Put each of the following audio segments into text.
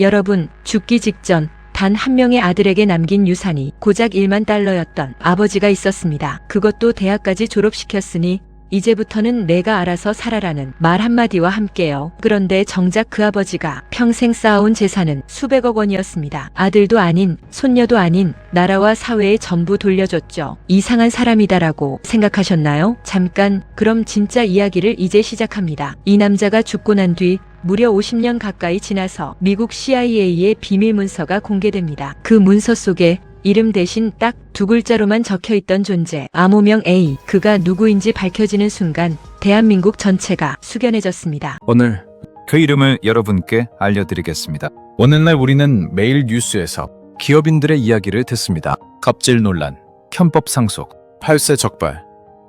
여러분, 죽기 직전 단 한 명의 아들에게 남긴 유산이 고작 1만 달러였던 아버지가 있었습니다. 그것도 대학까지 졸업시켰으니 이제부터는 내가 알아서 살아라는 말 한마디와 함께요. 그런데 정작 그 아버지가 평생 쌓아온 재산은 수백억 원이었습니다. 아들도 아닌 손녀도 아닌 나라와 사회에 전부 돌려줬죠. 이상한 사람이다라고 생각하셨나요? 잠깐, 그럼 진짜 이야기를 이제 시작합니다. 이 남자가 죽고 난 뒤 무려 50년 가까이 지나서 미국 CIA의 비밀 문서가 공개됩니다. 그 문서 속에 이름 대신 딱 두 글자로만 적혀있던 존재, 암호명 A. 그가 누구인지 밝혀지는 순간 대한민국 전체가 숙연해졌습니다. 오늘 그 이름을 여러분께 알려드리겠습니다. 오늘날 우리는 매일 뉴스에서 기업인들의 이야기를 듣습니다. 갑질 논란, 편법 상속, 팔세 적발.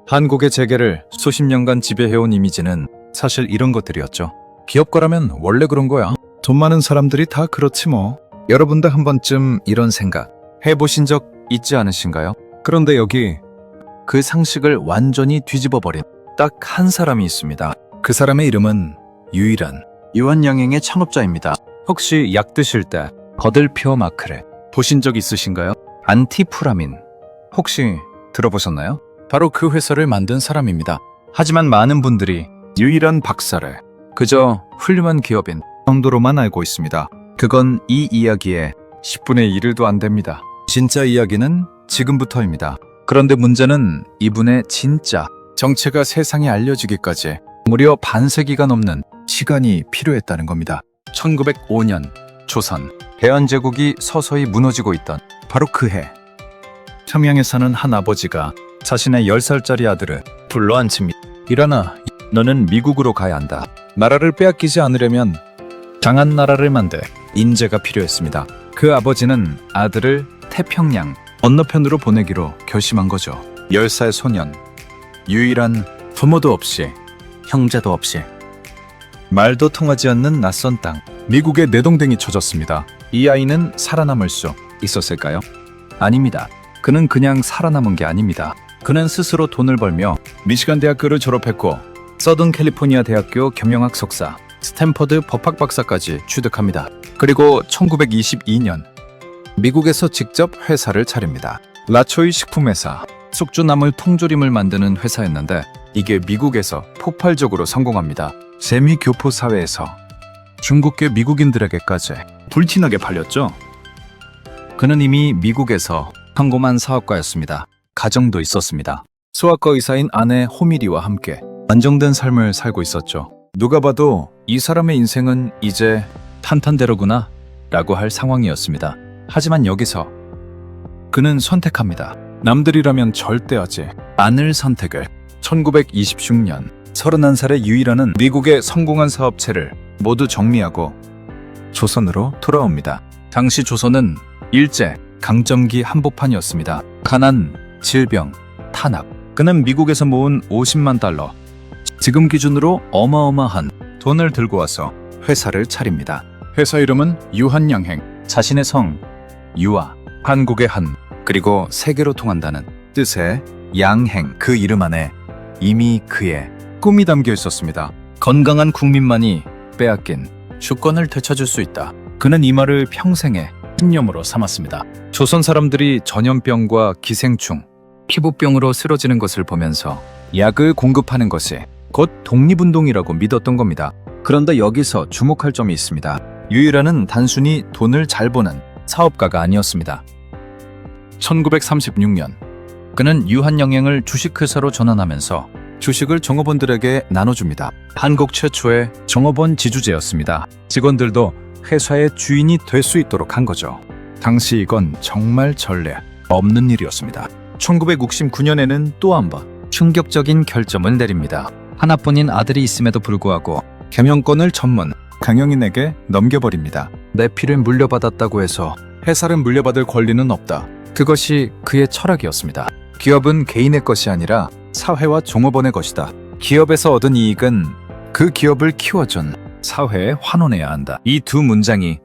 한국의 재계를 수십 년간 지배해온 이미지는 사실 이런 것들이었죠. 기업가라면 원래 그런 거야. 돈 많은 사람들이 다 그렇지 뭐. 여러분도 한 번쯤 이런 생각 해보신 적 있지 않으신가요? 그런데 여기 그 상식을 완전히 뒤집어버린 딱 한 사람이 있습니다. 그 사람의 이름은 유일한 유한양행의 창업자입니다. 혹시 약 드실 때 거들표 마크레 보신 적 있으신가요? 안티프라민 혹시 들어보셨나요? 바로 그 회사를 만든 사람입니다. 하지만 많은 분들이 유일한 박사를 그저 훌륭한 기업인 정도로만 알고 있습니다. 그건 이 이야기의 10분의 1도 안 됩니다. 진짜 이야기는 지금부터입니다. 그런데 문제는 이분의 진짜 정체가 세상에 알려지기까지 무려 반세기가 넘는 시간이 필요했다는 겁니다. 1905년 조선 대한제국이 서서히 무너지고 있던 바로 그 해, 평양에 사는 한 아버지가 자신의 10살짜리 아들을 불러앉힙니다. 일어나, 너는 미국으로 가야 한다. 나라를 빼앗기지 않으려면 강한 나라를 만들 인재가 필요했습니다. 그 아버지는 아들을 태평양 건너편으로 보내기로 결심한 거죠. 10살 소년, 유일한 부모도 없이 형제도 없이 말도 통하지 않는 낯선 땅, 미국에 내동댕이 쳐졌습니다. 이 아이는 살아남을 수 있었을까요? 아닙니다. 그는 그냥 살아남은 게 아닙니다. 그는 스스로 돈을 벌며 미시간 대학교를 졸업했고 서든 캘리포니아 대학교 경영학 석사, 스탠퍼드 법학 박사까지 취득합니다. 그리고 1922년 미국에서 직접 회사를 차립니다. 라초이 식품회사, 숙주나물 통조림을 만드는 회사였는데 이게 미국에서 폭발적으로 성공합니다. 세미교포 사회에서 중국계 미국인들에게까지 불티나게 팔렸죠. 그는 이미 미국에서 성공한 사업가였습니다. 가정도 있었습니다. 소아과 의사인 아내 호미리와 함께 안정된 삶을 살고 있었죠. 누가 봐도 이 사람의 인생은 이제 탄탄대로구나 라고 할 상황이었습니다. 하지만 여기서 그는 선택합니다. 남들이라면 절대 하지 않을 선택을. 1926년 31살의 유일한은 미국의 성공한 사업체를 모두 정리하고 조선으로 돌아옵니다. 당시 조선은 일제 강점기 한복판이었습니다. 가난, 질병, 탄압. 그는 미국에서 모은 50만 달러, 지금 기준으로 어마어마한 돈을 들고 와서 회사를 차립니다. 회사 이름은 유한양행. 자신의 성 유아, 한국의 한, 그리고 세계로 통한다는 뜻의 양행, 그 이름 안에 이미 그의 꿈이 담겨 있었습니다. 건강한 국민만이 빼앗긴 주권을 되찾을 수 있다. 그는 이 말을 평생의 신념으로 삼았습니다. 조선 사람들이 전염병과 기생충, 피부병으로 쓰러지는 것을 보면서 약을 공급하는 것이 곧 독립운동이라고 믿었던 겁니다. 그런데 여기서 주목할 점이 있습니다. 유일한은 단순히 돈을 잘 버는 사업가가 아니었습니다. 1936년 그는 유한영행을 주식회사로 전환하면서 주식을 종업원들에게 나눠줍니다. 한국 최초의 종업원 지주제였습니다. 직원들도 회사의 주인이 될 수 있도록 한 거죠. 당시 이건 정말 전례 없는 일이었습니다. 1969년에는 또 한 번 충격적인 결정을 내립니다. 하나뿐인 아들이 있음에도 불구하고 경영권을 전문 강영인에게 넘겨버립니다. 내 피를 물려받았다고 해서 회사를 물려받을 권리는 없다. 그것이 그의 철학이었습니다. 기업은 개인의 것이 아니라 사회와 종업원의 것이다. 기업에서 얻은 이익은 그 기업을 키워준 사회에 환원해야 한다. 이 두 문장이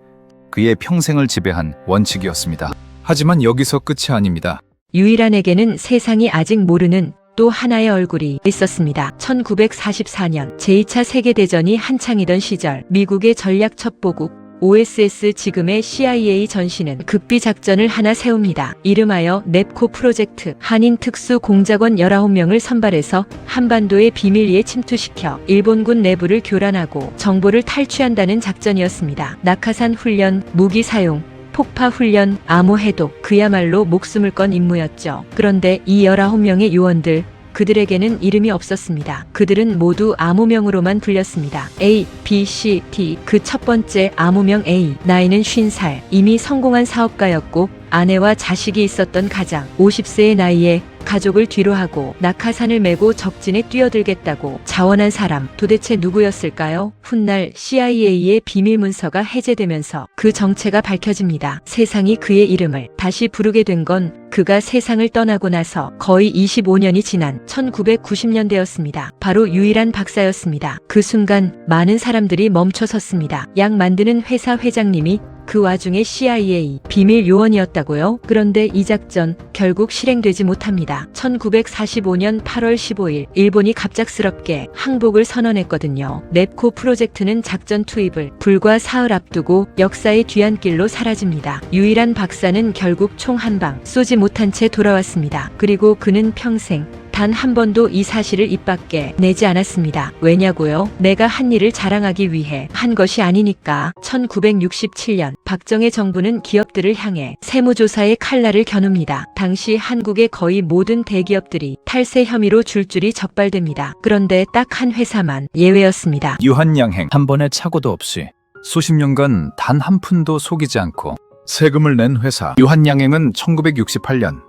그의 평생을 지배한 원칙이었습니다. 하지만 여기서 끝이 아닙니다. 유일한에게는 세상이 아직 모르는 또 하나의 얼굴이 있었습니다. 1944년 제2차 세계대전이 한창이던 시절 미국의 전략 첩보국 OSS 지금의 CIA 전신은 극비 작전을 하나 세웁니다. 이름하여 넵코 프로젝트. 한인 특수 공작원 19명을 선발해서 한반도의 비밀리에 침투시켜 일본군 내부를 교란하고 정보를 탈취한다는 작전이었습니다. 낙하산 훈련, 무기 사용, 폭파 훈련, 암호 해독, 그야말로 목숨을 건 임무였죠. 그런데 이 19명의 요원들, 그들에게는 이름이 없었습니다. 그들은 모두 암호명으로만 불렸습니다. A, B, C, D. 그 첫 번째 암호명 A. 나이는 50살. 이미 성공한 사업가였고 아내와 자식이 있었던 가장. 50세의 나이에 가족을 뒤로하고 낙하산을 메고 적진에 뛰어들겠다고 자원한 사람. 도대체 누구였을까요? 훗날 CIA의 비밀 문서가 해제되면서 그 정체가 밝혀집니다. 세상이 그의 이름을 다시 부르게 된 건 그가 세상을 떠나고 나서 거의 25년이 지난 1990년대였습니다. 바로 유일한 박사였습니다. 그 순간 많은 사람들이 멈춰섰습니다. 약 만드는 회사 회장님이 그 와중에 CIA 비밀 요원이었다고요? 그런데 이 작전 결국 실행되지 못합니다. 1945년 8월 15일 일본이 갑작스럽게 항복을 선언했거든요. 넵코 프로젝트는 작전 투입을 불과 사흘 앞두고 역사의 뒤안길로 사라집니다. 유일한 박사는 결국 총 한 방 쏘지 못한 채 돌아왔습니다. 그리고 그는 평생 단 한 번도 이 사실을 입 밖에 내지 않았습니다. 왜냐고요? 내가 한 일을 자랑하기 위해 한 것이 아니니까. 1967년 박정희 정부는 기업들을 향해 세무조사의 칼날을 겨눕니다. 당시 한국의 거의 모든 대기업들이 탈세 혐의로 줄줄이 적발됩니다. 그런데 딱 한 회사만 예외였습니다. 유한양행. 한 번의 착오도 없이 수십 년간 단 한 푼도 속이지 않고 세금을 낸 회사. 유한양행은 1968년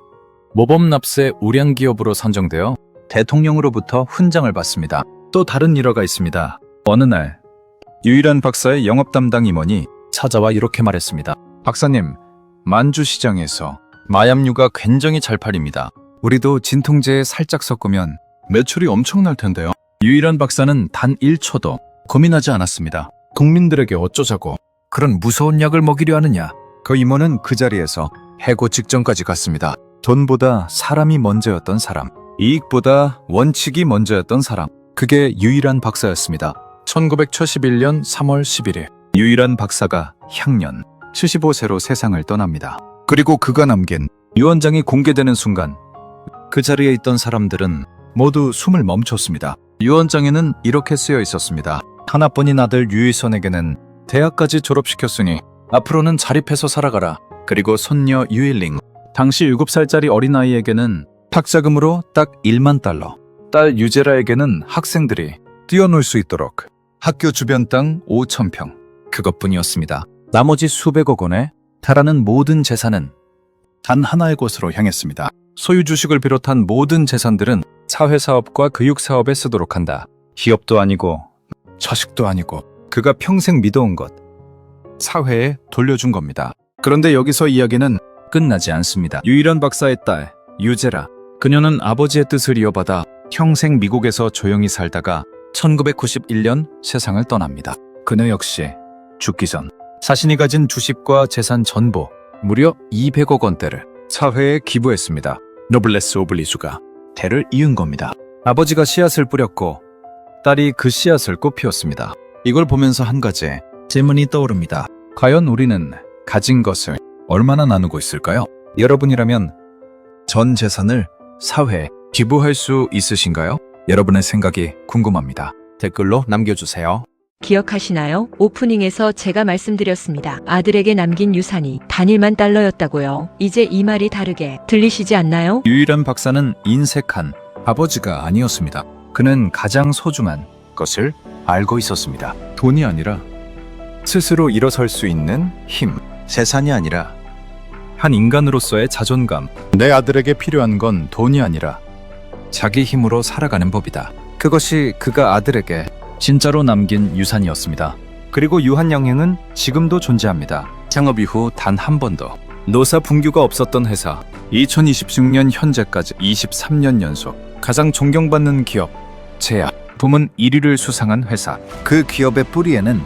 모범 납세 우량 기업으로 선정되어 대통령으로부터 훈장을 받습니다. 또 다른 일화가 있습니다. 어느 날 유일한 박사의 영업 담당 임원이 찾아와 이렇게 말했습니다. 박사님, 만주시장에서 마약류가 굉장히 잘 팔립니다. 우리도 진통제에 살짝 섞으면 매출이 엄청날 텐데요. 유일한 박사는 단 1초도 고민하지 않았습니다. 국민들에게 어쩌자고 그런 무서운 약을 먹이려 하느냐. 그 임원은 그 자리에서 해고 직전까지 갔습니다. 돈보다 사람이 먼저였던 사람, 이익보다 원칙이 먼저였던 사람, 그게 유일한 박사였습니다. 1971년 3월 11일 유일한 박사가 향년 75세로 세상을 떠납니다. 그리고 그가 남긴 유언장이 공개되는 순간 그 자리에 있던 사람들은 모두 숨을 멈췄습니다. 유언장에는 이렇게 쓰여 있었습니다. 하나뿐인 아들 유일선에게는 대학까지 졸업시켰으니 앞으로는 자립해서 살아가라. 그리고 손녀 유일링, 당시 7살짜리 어린아이에게는 학자금으로 딱 1만 달러, 딸 유제라에게는 학생들이 뛰어놀 수 있도록 학교 주변 땅 5,000평, 그것뿐이었습니다. 나머지 수백억 원에 달하는 모든 재산은 단 하나의 곳으로 향했습니다. 소유 주식을 비롯한 모든 재산들은 사회사업과 교육사업에 쓰도록 한다. 기업도 아니고 자식도 아니고 그가 평생 믿어온 것, 사회에 돌려준 겁니다. 그런데 여기서 이야기는 끝나지 않습니다. 유일한 박사의 딸 유제라, 그녀는 아버지의 뜻을 이어받아 평생 미국에서 조용히 살다가 1991년 세상을 떠납니다. 그녀 역시 죽기 전 자신이 가진 주식과 재산 전부 무려 200억 원대를 사회에 기부했습니다. 노블레스 오블리주가 대를 이은 겁니다. 아버지가 씨앗을 뿌렸고 딸이 그 씨앗을 꽃피웠습니다. 이걸 보면서 한 가지 질문이 떠오릅니다. 과연 우리는 가진 것을 얼마나 나누고 있을까요? 여러분이라면 전 재산을 사회에 기부할 수 있으신가요? 여러분의 생각이 궁금합니다. 댓글로 남겨주세요. 기억하시나요? 오프닝에서 제가 말씀드렸습니다. 아들에게 남긴 유산이 단 1만 달러였다고요. 이제 이 말이 다르게 들리시지 않나요? 유일한 박사는 인색한 아버지가 아니었습니다. 그는 가장 소중한 것을 알고 있었습니다. 돈이 아니라 스스로 일어설 수 있는 힘, 재산이 아니라 한 인간으로서의 자존감. 내 아들에게 필요한 건 돈이 아니라 자기 힘으로 살아가는 법이다. 그것이 그가 아들에게 진짜로 남긴 유산이었습니다. 그리고 유한양행은 지금도 존재합니다. 창업 이후 단 한 번도 노사 분규가 없었던 회사. 2026년 현재까지 23년 연속 가장 존경받는 기업, 제약, 부문 1위를 수상한 회사. 그 기업의 뿌리에는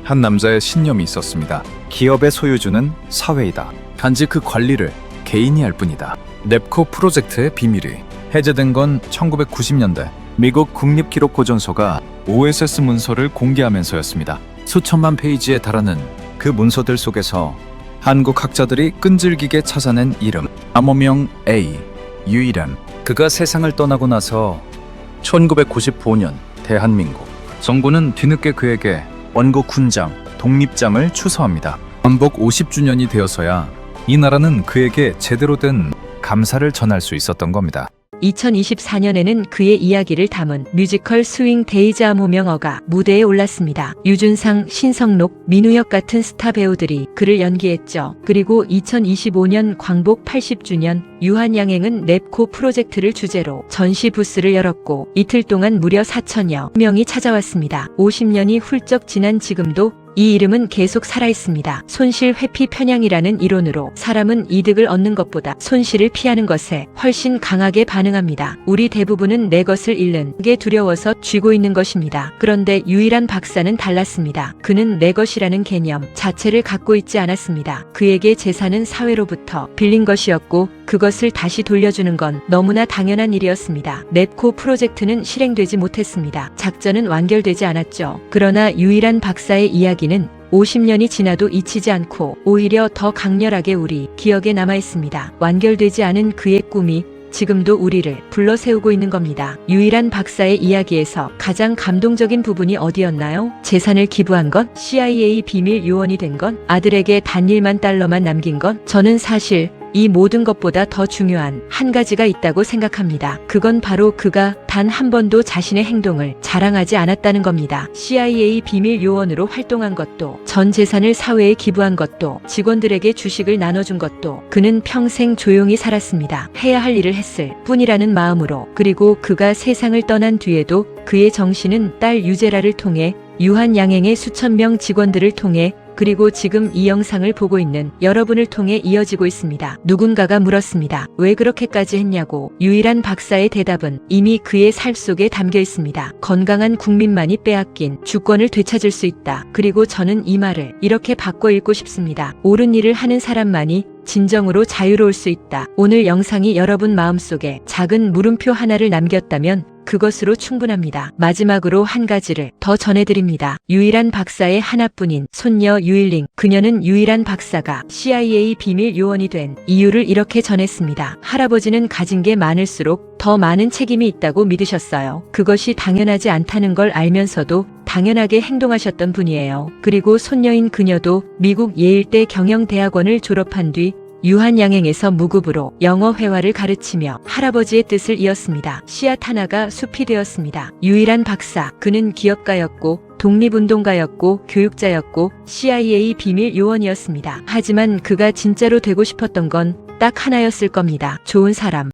한 남자의 신념이 있었습니다. 기업의 소유주는 사회이다. 단지 그 관리를 개인이 할 뿐이다. 넵코 프로젝트의 비밀이 해제된 건 1990년대 미국 국립기록보존소가 OSS 문서를 공개하면서였습니다. 수천만 페이지에 달하는 그 문서들 속에서 한국 학자들이 끈질기게 찾아낸 이름, 암호명 A, 유일한. 그가 세상을 떠나고 나서 1995년 대한민국 정부는 뒤늦게 그에게 원고 군장, 독립장을 추서합니다. 광복 50주년이 되어서야 이 나라는 그에게 제대로 된 감사를 전할 수 있었던 겁니다. 2024년에는 그의 이야기를 담은 뮤지컬 스윙 데이즈 암호명어가 무대에 올랐습니다. 유준상, 신성록, 민우혁 같은 스타 배우들이 그를 연기했죠. 그리고 2025년 광복 80주년 유한양행은 랩코 프로젝트를 주제로 전시 부스를 열었고 이틀 동안 무려 4천여 명이 찾아왔습니다. 50년이 훌쩍 지난 지금도 이 이름은 계속 살아있습니다. 손실 회피 편향이라는 이론으로 사람은 이득을 얻는 것보다 손실을 피하는 것에 훨씬 강하게 반응합니다. 우리 대부분은 내 것을 잃는 게 두려워서 쥐고 있는 것입니다. 그런데 유일한 박사는 달랐습니다. 그는 내 것이라는 개념 자체를 갖고 있지 않았습니다. 그에게 재산은 사회로부터 빌린 것이었고 그것을 다시 돌려주는 건 너무나 당연한 일이었습니다. 랩코 프로젝트는 실행되지 못했습니다. 작전은 완결되지 않았죠. 그러나 유일한 박사의 이야기는 50년이 지나도 잊히지 않고 오히려 더 강렬하게 우리 기억에 남아 있습니다. 완결되지 않은 그의 꿈이 지금도 우리를 불러세우고 있는 겁니다. 유일한 박사의 이야기에서 가장 감동적인 부분이 어디였나요? 재산을 기부한 건? CIA 비밀 요원이 된 건? 아들에게 단 1만 달러만 남긴 건? 저는 사실 이 모든 것보다 더 중요한 한 가지가 있다고 생각합니다. 그건 바로 그가 단 한 번도 자신의 행동을 자랑하지 않았다는 겁니다. CIA 비밀 요원으로 활동한 것도, 전 재산을 사회에 기부한 것도, 직원들에게 주식을 나눠준 것도 그는 평생 조용히 살았습니다. 해야 할 일을 했을 뿐이라는 마음으로. 그리고 그가 세상을 떠난 뒤에도 그의 정신은 딸 유제라를 통해 유한양행의 수천 명 직원들을 통해 그리고 지금 이 영상을 보고 있는 여러분을 통해 이어지고 있습니다. 누군가가 물었습니다. 왜 그렇게까지 했냐고. 유일한 박사의 대답은 이미 그의 살 속에 담겨 있습니다. 건강한 국민만이 빼앗긴 주권을 되찾을 수 있다. 그리고 저는 이 말을 이렇게 바꿔 읽고 싶습니다. 옳은 일을 하는 사람만이 진정으로 자유로울 수 있다. 오늘 영상이 여러분 마음속에 작은 물음표 하나를 남겼다면 그것으로 충분합니다. 마지막으로 한 가지를 더 전해드립니다. 유일한 박사의 하나뿐인 손녀 유일링. 그녀는 유일한 박사가 CIA 비밀 요원이 된 이유를 이렇게 전했습니다. 할아버지는 가진 게 많을수록 더 많은 책임이 있다고 믿으셨어요. 그것이 당연하지 않다는 걸 알면서도 당연하게 행동하셨던 분이에요. 그리고 손녀인 그녀도 미국 예일대 경영대학원을 졸업한 뒤 유한양행에서 무급으로 영어 회화를 가르치며 할아버지의 뜻을 이었습니다. 씨앗 하나가 숲이 되었습니다. 유일한 박사. 그는 기업가였고 독립운동가였고 교육자였고 CIA 비밀 요원이었습니다. 하지만 그가 진짜로 되고 싶었던 건 딱 하나였을 겁니다. 좋은 사람.